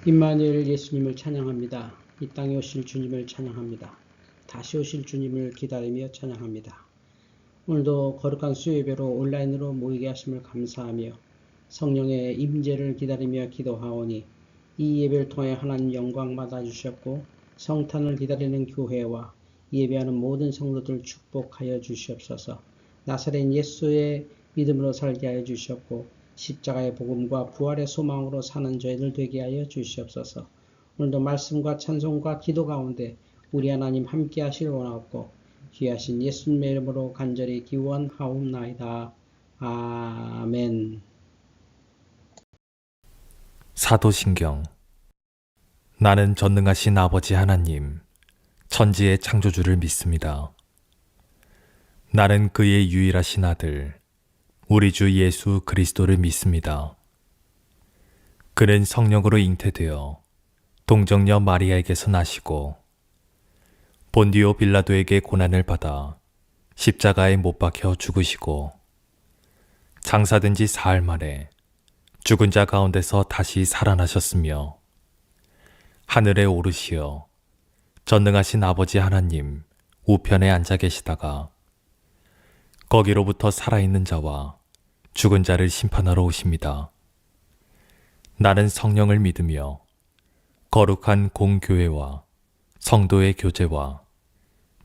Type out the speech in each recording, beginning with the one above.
임마누엘 예수님을 찬양합니다. 이 땅에 오실 주님을 찬양합니다. 다시 오실 주님을 기다리며 찬양합니다. 오늘도 거룩한 수요예배로 온라인으로 모이게 하심을 감사하며 성령의 임재를 기다리며 기도하오니 이 예배를 통해 하나님 영광 받아주셨고 성탄을 기다리는 교회와 예배하는 모든 성도들 축복하여 주시옵소서. 나사렛 예수의 믿음으로 살게 하여 주셨고 십자가의 복음과 부활의 소망으로 사는 저희들 되게 하여 주시옵소서. 오늘도 말씀과 찬송과 기도 가운데 우리 하나님 함께 하시길 원하옵고 귀하신 예수님의 이름으로 간절히 기원하옵나이다. 아멘. 사도신경. 나는 전능하신 아버지 하나님, 천지의 창조주를 믿습니다. 나는 그의 유일하신 아들, 우리 주 예수 그리스도를 믿습니다. 그는 성령으로 잉태되어 동정녀 마리아에게서 나시고 본디오 빌라도에게 고난을 받아 십자가에 못 박혀 죽으시고 장사된 지 사흘 만에 죽은 자 가운데서 다시 살아나셨으며 하늘에 오르시어 전능하신 아버지 하나님 우편에 앉아 계시다가 거기로부터 살아있는 자와 죽은 자를 심판하러 오십니다. 나는 성령을 믿으며 거룩한 공교회와 성도의 교제와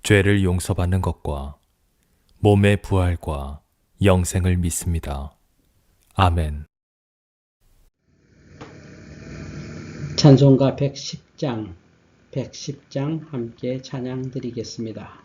죄를 용서받는 것과 몸의 부활과 영생을 믿습니다. 아멘. 찬송가 110장 함께 찬양 드리겠습니다.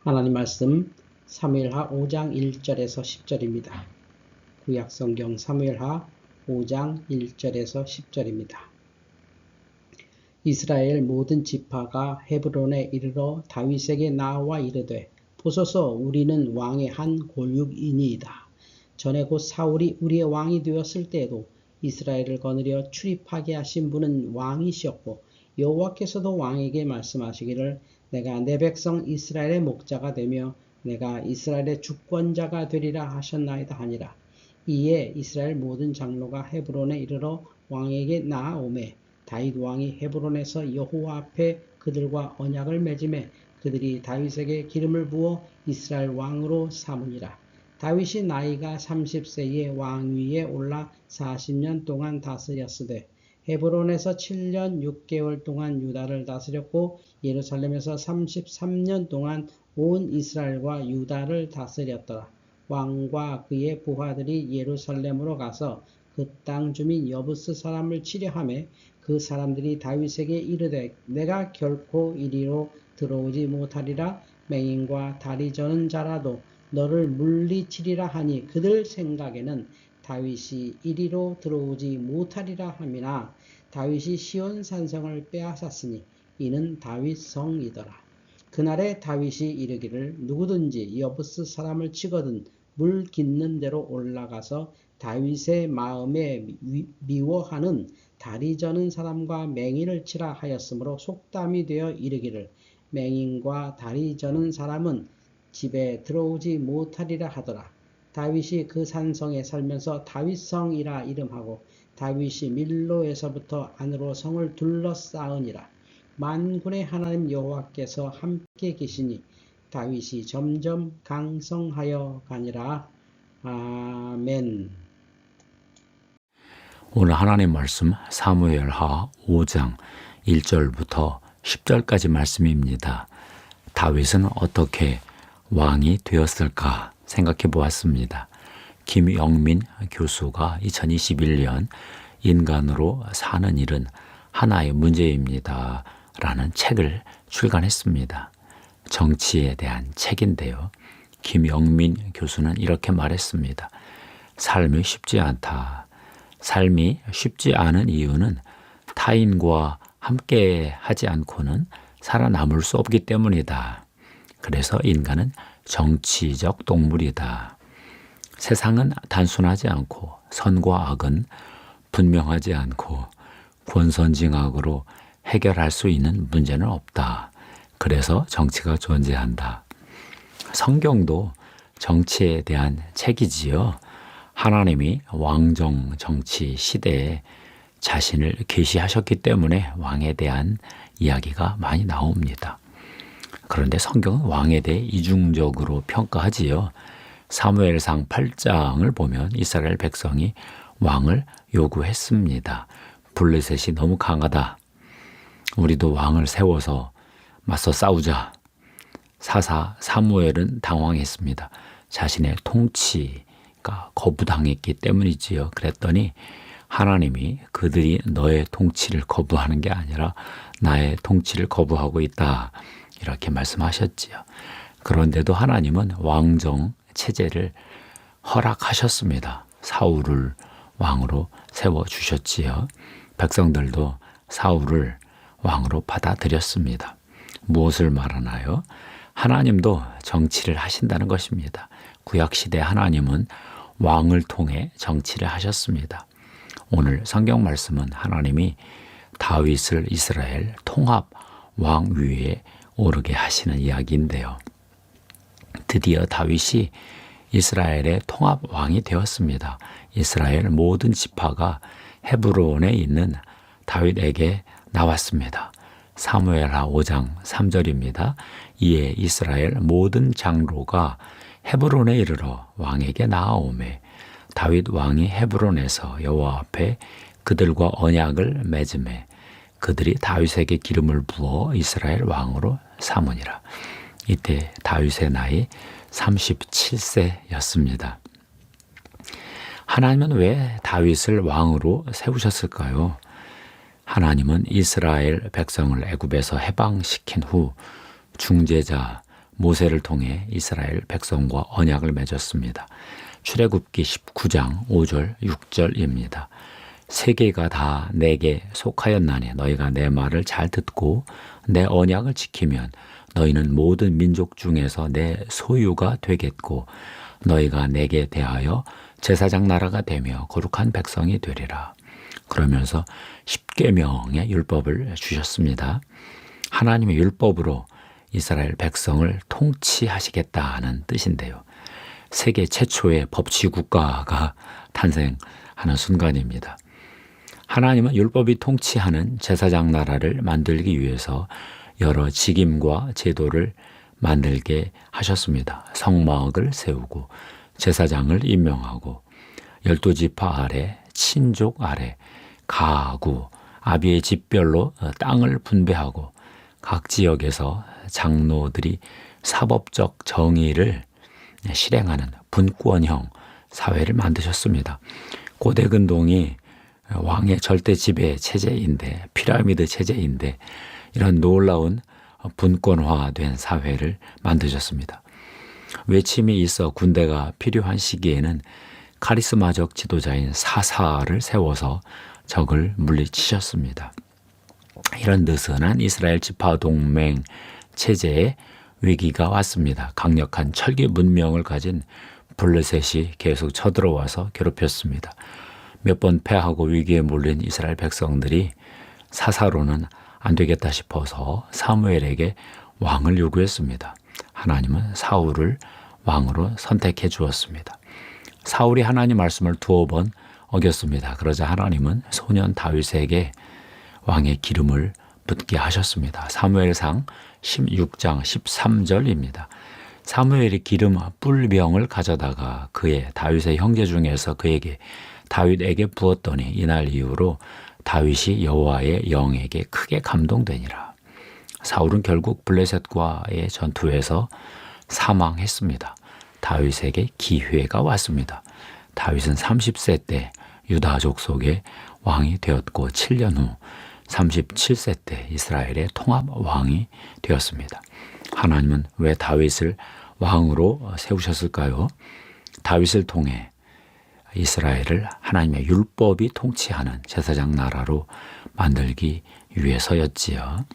하나님 말씀 사무엘하 5장 1절에서 10절입니다. 구약성경 사무엘하 5장 1절에서 10절입니다. 이스라엘 모든 지파가 헤브론에 이르러 다윗에게 나와 이르되 보소서 우리는 왕의 한 골육이니이다. 전에 곧 사울이 우리의 왕이 되었을 때에도 이스라엘을 거느려 출입하게 하신 분은 왕이시었고 여호와께서도 왕에게 말씀하시기를 내가 내 백성 이스라엘의 목자가 되며 내가 이스라엘의 주권자가 되리라 하셨나이다 하니라. 이에 이스라엘 모든 장로가 헤브론에 이르러 왕에게 나아오매 다윗 왕이 헤브론에서 여호와 앞에 그들과 언약을 맺음에 그들이 다윗에게 기름을 부어 이스라엘 왕으로 삼으니라. 다윗이 나이가 30세에 왕위에 올라 40년 동안 다스렸으되 헤브론에서 7년 6개월 동안 유다를 다스렸고 예루살렘에서 33년 동안 온 이스라엘과 유다를 다스렸더라. 왕과 그의 부하들이 예루살렘으로 가서 그 땅 주민 여부스 사람을 치려하매 그 사람들이 다윗에게 이르되 내가 결코 이리로 들어오지 못하리라. 맹인과 다리 저는 자라도 너를 물리치리라 하니 그들 생각에는 다윗이 이리로 들어오지 못하리라 함이나 다윗이 시온 산성을 빼앗았으니 이는 다윗 성이더라. 그날에 다윗이 이르기를 누구든지 여부스 사람을 치거든 물 깃는 대로 올라가서 다윗의 마음에 미워하는 다리 저는 사람과 맹인을 치라 하였으므로 속담이 되어 이르기를 맹인과 다리 저는 사람은 집에 들어오지 못하리라 하더라. 다윗이 그 산성에 살면서 다윗성이라 이름하고 다윗이 밀로에서부터 안으로 성을 둘러싸으니라. 만군의 하나님 여호와께서 함께 계시니 다윗이 점점 강성하여 가니라. 아멘. 오늘 하나님 말씀 사무엘하 5장 1절부터 10절까지 말씀입니다. 다윗은 어떻게 왕이 되었을까 생각해 보았습니다. 김영민 교수가 2021년 인간으로 사는 일은 하나의 문제입니다 라는 책을 출간했습니다. 정치에 대한 책인데요. 김영민 교수는 이렇게 말했습니다. 삶이 쉽지 않다. 삶이 쉽지 않은 이유는 타인과 함께 하지 않고는 살아남을 수 없기 때문이다. 그래서 인간은 정치적 동물이다. 세상은 단순하지 않고 선과 악은 분명하지 않고 권선징악으로 해결할 수 있는 문제는 없다. 그래서 정치가 존재한다. 성경도 정치에 대한 책이지요. 하나님이 왕정 정치 시대에 자신을 계시하셨기 때문에 왕에 대한 이야기가 많이 나옵니다. 그런데 성경은 왕에 대해 이중적으로 평가하지요. 사무엘상 8장을 보면 이스라엘 백성이 왕을 요구했습니다. 블레셋이 너무 강하다. 우리도 왕을 세워서 맞서 싸우자. 사무엘은 당황했습니다. 자신의 통치가 거부당했기 때문이지요. 그랬더니 하나님이 그들이 너의 통치를 거부하는 게 아니라 나의 통치를 거부하고 있다. 이렇게 말씀하셨지요. 그런데도 하나님은 왕정 체제를 허락하셨습니다. 사울을 왕으로 세워주셨지요. 백성들도 사울을 왕으로 받아들였습니다. 무엇을 말하나요? 하나님도 정치를 하신다는 것입니다. 구약시대 하나님은 왕을 통해 정치를 하셨습니다. 오늘 성경 말씀은 하나님이 다윗을 이스라엘 통합 왕위에 오르게 하시는 이야기인데요. 드디어 다윗이 이스라엘의 통합 왕이 되었습니다. 이스라엘 모든 지파가 헤브론에 있는 다윗에게 나왔습니다. 사무엘하 5장 3절입니다. 이에 이스라엘 모든 장로가 헤브론에 이르러 왕에게 나아오매 다윗 왕이 헤브론에서 여호와 앞에 그들과 언약을 맺음에 그들이 다윗에게 기름을 부어 이스라엘 왕으로 삼으니라. 이때 다윗의 나이 37세였습니다. 하나님은 왜 다윗을 왕으로 세우셨을까요? 하나님은 이스라엘 백성을 애굽에서 해방시킨 후 중재자 모세를 통해 이스라엘 백성과 언약을 맺었습니다. 출애굽기 19장 5절 6절입니다. 세계가 다 내게 속하였나니 너희가 내 말을 잘 듣고 내 언약을 지키면 너희는 모든 민족 중에서 내 소유가 되겠고 너희가 내게 대하여 제사장 나라가 되며 거룩한 백성이 되리라. 그러면서 십계명의 율법을 주셨습니다. 하나님의 율법으로 이스라엘 백성을 통치하시겠다는 뜻인데요. 세계 최초의 법치 국가가 탄생하는 순간입니다. 하나님은 율법이 통치하는 제사장 나라를 만들기 위해서 여러 직임과 제도를 만들게 하셨습니다. 성막을 세우고 제사장을 임명하고 12지파 아래, 친족 아래, 가구, 아비의 집별로 땅을 분배하고 각 지역에서 장로들이 사법적 정의를 실행하는 분권형 사회를 만드셨습니다. 고대 근동이 왕의 절대 지배 체제인데, 피라미드 체제인데 이런 놀라운 분권화된 사회를 만드셨습니다. 외침이 있어 군대가 필요한 시기에는 카리스마적 지도자인 사사를 세워서 적을 물리치셨습니다. 이런 느슨한 이스라엘 지파 동맹 체제에 위기가 왔습니다. 강력한 철기 문명을 가진 블레셋이 계속 쳐들어와서 괴롭혔습니다. 몇 번 패하고 위기에 몰린 이스라엘 백성들이 사사로는 안 되겠다 싶어서 사무엘에게 왕을 요구했습니다. 하나님은 사울을 왕으로 선택해 주었습니다. 사울이 하나님 말씀을 2번 어겼습니다. 그러자 하나님은 소년 다윗에게 왕의 기름을 붓게 하셨습니다. 사무엘상 16장 13절입니다. 사무엘이 기름 뿔병을 가져다가 다윗의 형제 중에서 다윗에게 부었더니 이날 이후로 다윗이 여호와의 영에게 크게 감동되니라. 사울은 결국 블레셋과의 전투에서 사망했습니다. 다윗에게 기회가 왔습니다. 다윗은 30세 때 유다 족속의 왕이 되었고 7년 후 37세 때 이스라엘의 통합 왕이 되었습니다. 하나님은 왜 다윗을 왕으로 세우셨을까요? 다윗을 통해 이스라엘을 하나님의 율법이 통치하는 제사장 나라로 만들기 위해서였지요.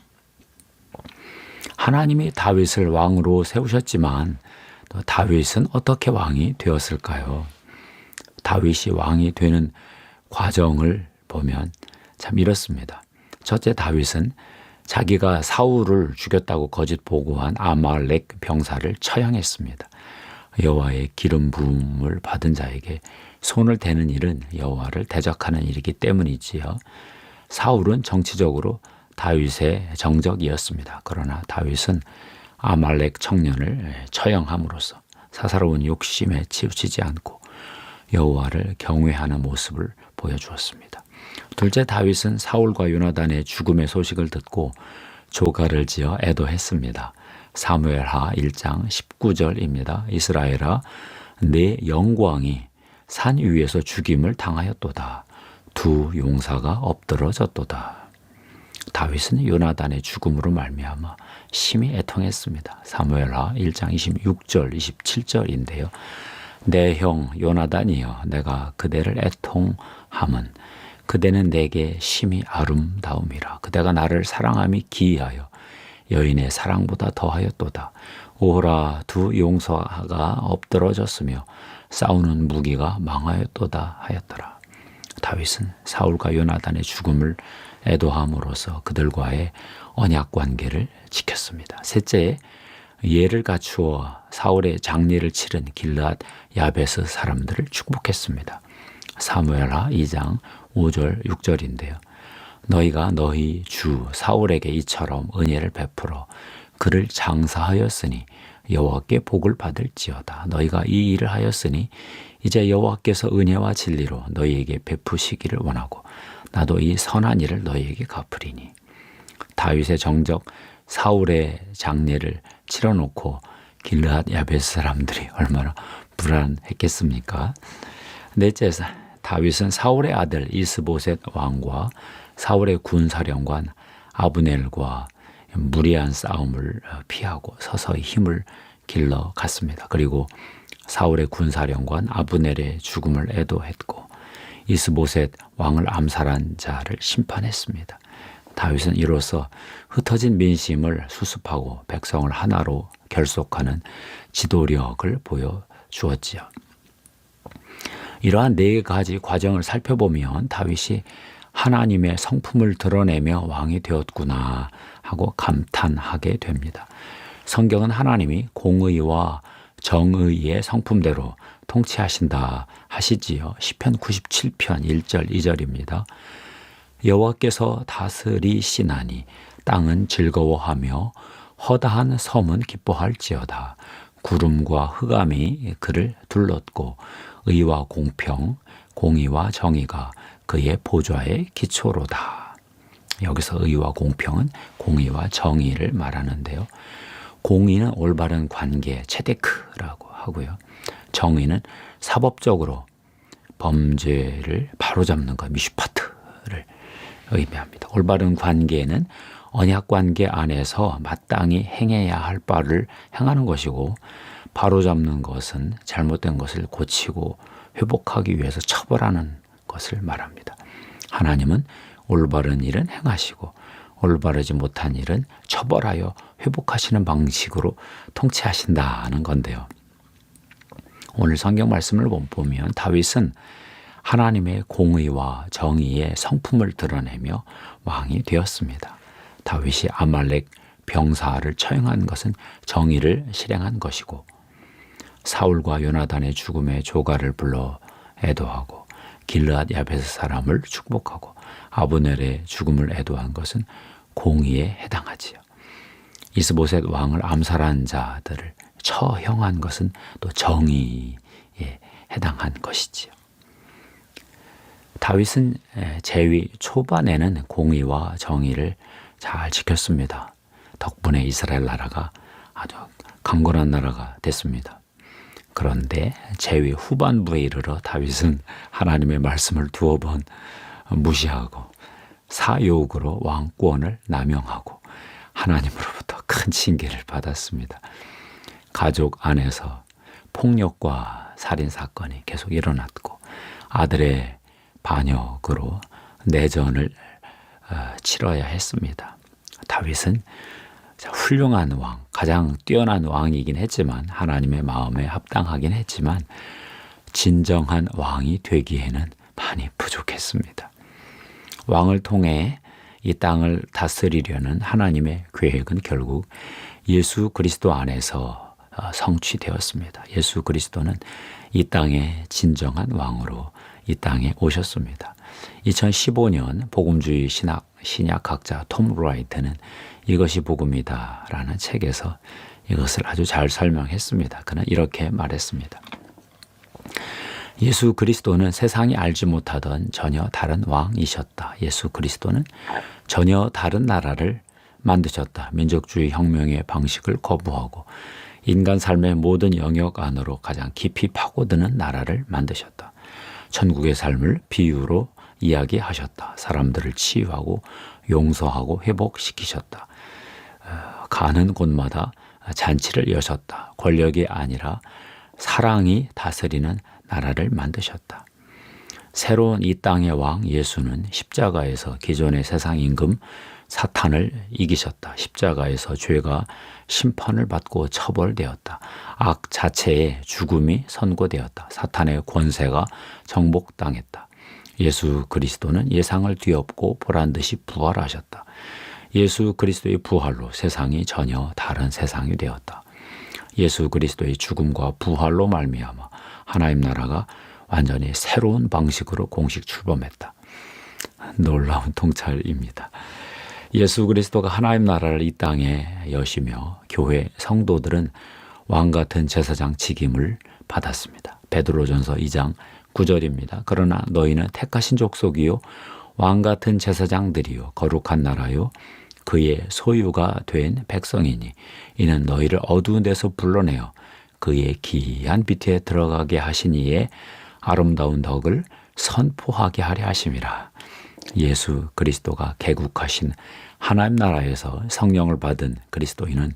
하나님이 다윗을 왕으로 세우셨지만 또 다윗은 어떻게 왕이 되었을까요? 다윗이 왕이 되는 과정을 보면 참 이렇습니다. 첫째, 다윗은 자기가 사울을 죽였다고 거짓 보고한 아말렉 병사를 처형했습니다. 여호와의 기름 부음을 받은 자에게 손을 대는 일은 여호와를 대적하는 일이기 때문이지요. 사울은 정치적으로 다윗의 정적이었습니다. 그러나 다윗은 아말렉 청년을 처형함으로써 사사로운 욕심에 치우치지 않고 여호와를 경외하는 모습을 보여주었습니다. 둘째, 다윗은 사울과 요나단의 죽음의 소식을 듣고 조가를 지어 애도했습니다. 사무엘하 1장 19절입니다. 이스라엘아, 내 영광이 산 위에서 죽임을 당하였도다. 두 용사가 엎드러졌도다. 다윗은 요나단의 죽음으로 말미암아 심히 애통했습니다. 사무엘하 1장 26절, 27절인데요. 내 형 요나단이여, 내가 그대를 애통함은 그대는 내게 심히 아름다움이라. 그대가 나를 사랑함이 기이하여 여인의 사랑보다 더하였도다. 오호라, 두 용사가 엎드러졌으며 싸우는 무기가 망하였도다 하였더라. 다윗은 사울과 요나단의 죽음을 애도함으로써 그들과의 언약 관계를 지켰습니다. 셋째, 예를 갖추어 사울의 장례를 치른 길르앗 야베스 사람들을 축복했습니다. 사무엘하 2장 5절 6절인데요. 너희가 너희 주 사울에게 이처럼 은혜를 베풀어 그를 장사하였으니 여호와께 복을 받을지어다. 너희가 이 일을 하였으니 이제 여호와께서 은혜와 진리로 너희에게 베푸시기를 원하고 나도 이 선한 일을 너희에게 갚으리니. 다윗의 정적 사울의 장례를 치러놓고 길르앗 야베스 사람들이 얼마나 불안했겠습니까? 넷째, 다윗은 사울의 아들 이스보셋 왕과 사울의 군사령관 아브넬과 무리한 싸움을 피하고 서서히 힘을 길러 갔습니다. 그리고 사울의 군사령관 아브넬의 죽음을 애도했고 이스보셋 왕을 암살한 자를 심판했습니다. 다윗은 이로써 흩어진 민심을 수습하고 백성을 하나로 결속하는 지도력을 보여주었지요. 이러한 네 가지 과정을 살펴보면 다윗이 하나님의 성품을 드러내며 왕이 되었구나 하고 감탄하게 됩니다. 성경은 하나님이 공의와 정의의 성품대로 통치하신다 하시지요. 시편 97편 1절 2절입니다. 여호와께서 다스리시나니 땅은 즐거워하며 허다한 섬은 기뻐할지어다. 구름과 흑암이 그를 둘렀고 의와 공평, 공의와 정의가 그의 보좌의 기초로다. 여기서 의와 공평은 공의와 정의를 말하는데요. 공의는 올바른 관계, 체데크라고 하고요. 정의는 사법적으로 범죄를 바로잡는 것, 미슈파트를 의미합니다. 올바른 관계는 언약 관계 안에서 마땅히 행해야 할 바를 행하는 것이고, 바로잡는 것은 잘못된 것을 고치고 회복하기 위해서 처벌하는 것을 말합니다. 하나님은 올바른 일은 행하시고 올바르지 못한 일은 처벌하여 회복하시는 방식으로 통치하신다는 건데요. 오늘 성경 말씀을 보면 다윗은 하나님의 공의와 정의의 성품을 드러내며 왕이 되었습니다. 다윗이 아말렉 병사를 처형한 것은 정의를 실행한 것이고, 사울과 요나단의 죽음의 조가를 불러 애도하고 길르앗 야베스 사람을 축복하고 아브넬의 죽음을 애도한 것은 공의에 해당하지요. 이스보셋 왕을 암살한 자들을 처형한 것은 또 정의에 해당한 것이지요. 다윗은 재위 초반에는 공의와 정의를 잘 지켰습니다. 덕분에 이스라엘 나라가 아주 강건한 나라가 됐습니다. 그런데 재위 후반부에 이르러 다윗은 하나님의 말씀을 두어 번 무시하고 사욕으로 왕권을 남용하고 하나님으로부터 큰 징계를 받았습니다. 가족 안에서 폭력과 살인 사건이 계속 일어났고 아들의 반역으로 내전을 치러야 했습니다. 다윗은 훌륭한 왕, 가장 뛰어난 왕이긴 했지만, 하나님의 마음에 합당하긴 했지만 진정한 왕이 되기에는 많이 부족했습니다. 왕을 통해 이 땅을 다스리려는 하나님의 계획은 결국 예수 그리스도 안에서 성취되었습니다. 예수 그리스도는 이 땅의 진정한 왕으로 이 땅에 오셨습니다. 2015년 복음주의 신약학자 톰 라이트는 이것이 복음이다 라는 책에서 이것을 아주 잘 설명했습니다. 그는 이렇게 말했습니다. 예수 그리스도는 세상이 알지 못하던 전혀 다른 왕이셨다. 예수 그리스도는 전혀 다른 나라를 만드셨다. 민족주의 혁명의 방식을 거부하고 인간 삶의 모든 영역 안으로 가장 깊이 파고드는 나라를 만드셨다. 천국의 삶을 비유로 이야기하셨다. 사람들을 치유하고 용서하고 회복시키셨다. 가는 곳마다 잔치를 여셨다. 권력이 아니라 사랑이 다스리는 나라를 만드셨다. 새로운 이 땅의 왕 예수는 십자가에서 기존의 세상 임금 사탄을 이기셨다. 십자가에서 죄가 심판을 받고 처벌되었다. 악 자체의 죽음이 선고되었다. 사탄의 권세가 정복당했다. 예수 그리스도는 예상을 뒤엎고 보란듯이 부활하셨다. 예수 그리스도의 부활로 세상이 전혀 다른 세상이 되었다. 예수 그리스도의 죽음과 부활로 말미암아 하나님 나라가 완전히 새로운 방식으로 공식 출범했다. 놀라운 통찰입니다. 예수 그리스도가 하나님 나라를 이 땅에 여시며 교회 성도들은 왕같은 제사장 직임을 받았습니다. 베드로전서 2장 9절입니다. 그러나 너희는 택하신 족속이요 왕같은 제사장들이요 거룩한 나라요 그의 소유가 된 백성이니 이는 너희를 어두운 데서 불러내어 그의 기이한 빛에 들어가게 하신 이의 아름다운 덕을 선포하게 하려 하심이라. 예수 그리스도가 개국하신 하나님 나라에서 성령을 받은 그리스도인은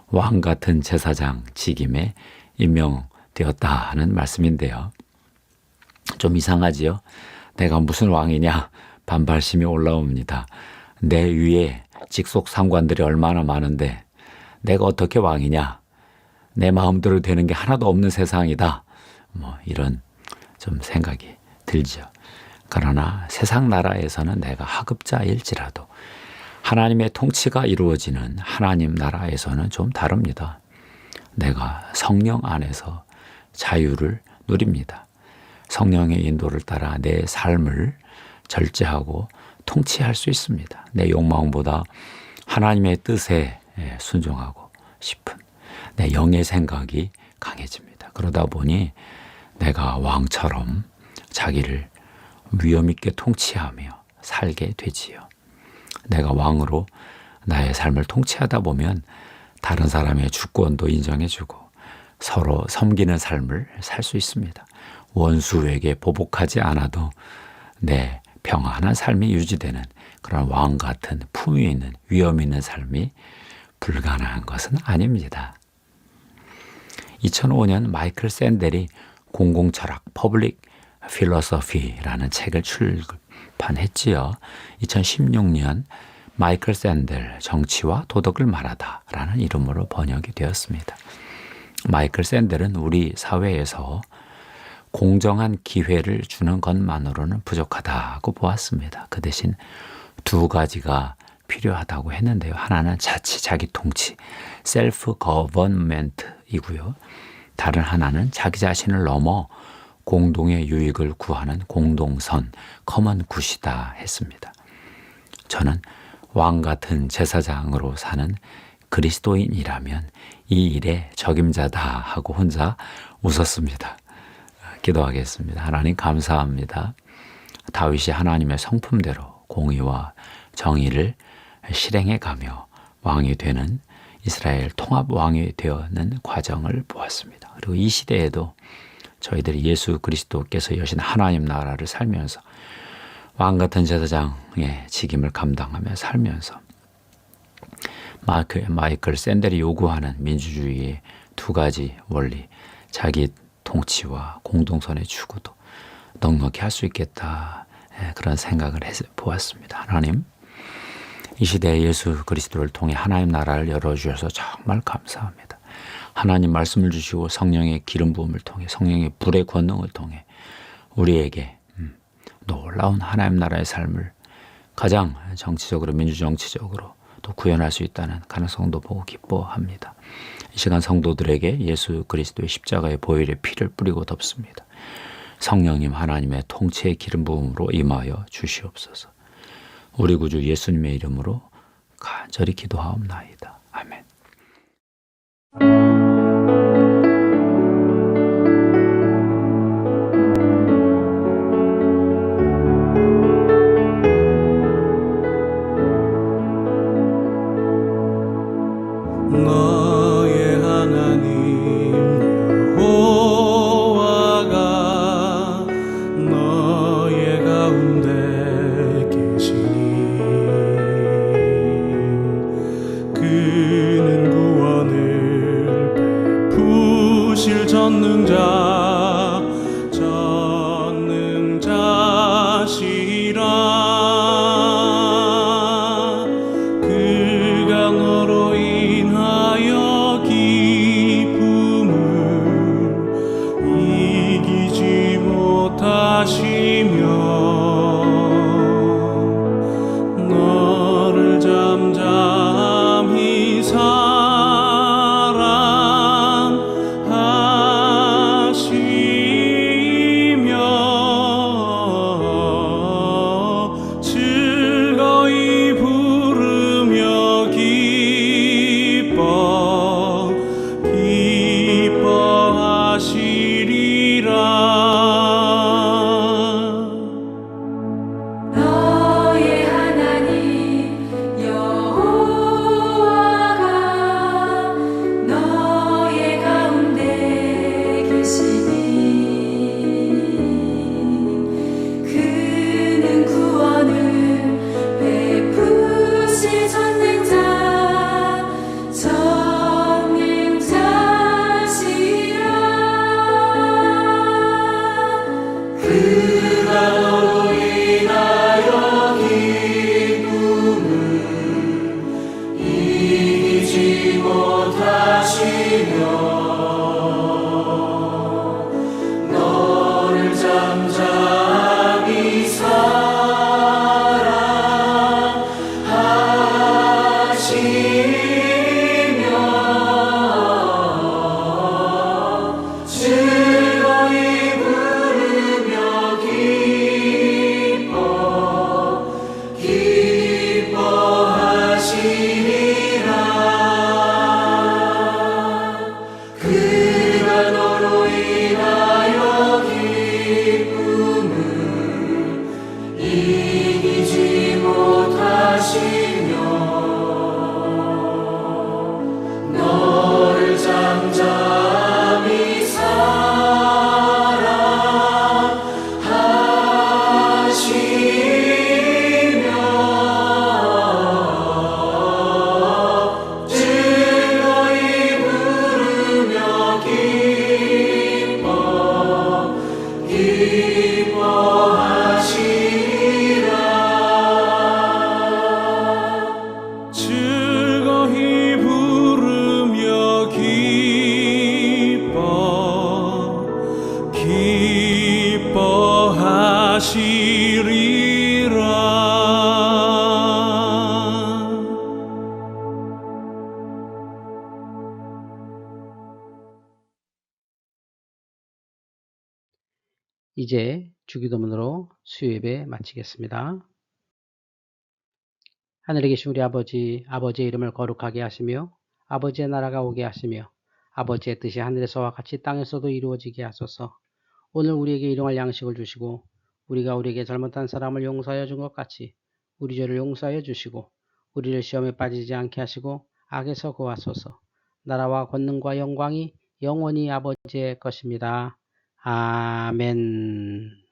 왕 같은 제사장 직임에 임명되었다는 말씀인데요. 좀 이상하지요? 내가 무슨 왕이냐? 반발심이 올라옵니다. 내 위에 직속 상관들이 얼마나 많은데 내가 어떻게 왕이냐? 내 마음대로 되는 게 하나도 없는 세상이다. 이런 좀 생각이 들죠. 그러나 세상 나라에서는 내가 하급자일지라도 하나님의 통치가 이루어지는 하나님 나라에서는 좀 다릅니다. 내가 성령 안에서 자유를 누립니다. 성령의 인도를 따라 내 삶을 절제하고 통치할 수 있습니다. 내 욕망보다 하나님의 뜻에 순종하고 싶은 내 영의 생각이 강해집니다. 그러다 보니 내가 왕처럼 자기를 위엄 있게 통치하며 살게 되지요. 내가 왕으로 나의 삶을 통치하다 보면 다른 사람의 주권도 인정해주고 서로 섬기는 삶을 살 수 있습니다. 원수에게 보복하지 않아도 내 평안한 삶이 유지되는 그런 왕 같은 품위 있는 위엄 있는 삶이 불가능한 것은 아닙니다. 2005년 마이클 샌델이 공공철학 퍼블릭 필로소피라는 책을 출판했지요. 2016년 마이클 샌델 정치와 도덕을 말하다라는 이름으로 번역이 되었습니다. 마이클 샌델은 우리 사회에서 공정한 기회를 주는 것만으로는 부족하다고 보았습니다. 그 대신 두 가지가 필요하다고 했는데요. 하나는 자기 통치, 셀프 거버먼트이고요. 다른 하나는 자기 자신을 넘어 공동의 유익을 구하는 공동선, 커먼 굿이다 했습니다. 저는 왕 같은 제사장으로 사는 그리스도인이라면 이 일의 적임자다 하고 혼자 웃었습니다. 기도하겠습니다. 하나님 감사합니다. 다윗이 하나님의 성품대로 공의와 정의를 실행해 가며 왕이 되는 이스라엘 통합 왕이 되어는 과정을 보았습니다. 그리고 이 시대에도 저희들이 예수 그리스도께서 여신 하나님 나라를 살면서 왕 같은 제사장의 직임을 감당하며 살면서 마이클 샌델이 요구하는 민주주의의 두 가지 원리, 자기 통치와 공동선의 추구도 넉넉히 할 수 있겠다, 그런 생각을 보았습니다. 하나님, 이 시대에 예수 그리스도를 통해 하나님 나라를 열어주셔서 정말 감사합니다. 하나님 말씀을 주시고 성령의 기름 부음을 통해 성령의 불의 권능을 통해 우리에게 놀라운 하나님 나라의 삶을 가장 정치적으로 민주정치적으로 또 구현할 수 있다는 가능성도 보고 기뻐합니다. 이 시간 성도들에게 예수 그리스도의 십자가의 보혈의 피를 뿌리고 덮습니다. 성령님 하나님의 통치의 기름 부음으로 임하여 주시옵소서. 우리 구주 예수님의 이름으로 간절히 기도하옵나이다. 아멘. 너의 하나님 여호와가 너의 가운데 계시니 그 이제 주기도문으로 수요예배 마치겠습니다. 하늘에 계신 우리 아버지, 아버지의 이름을 거룩하게 하시며 아버지의 나라가 오게 하시며 아버지의 뜻이 하늘에서와 같이 땅에서도 이루어지게 하소서. 오늘 우리에게 일용할 양식을 주시고 우리가 우리에게 잘못한 사람을 용서하여 준 것 같이 우리 죄를 용서하여 주시고 우리를 시험에 빠지지 않게 하시고 악에서 구하소서. 나라와 권능과 영광이 영원히 아버지의 것입니다. 아멘.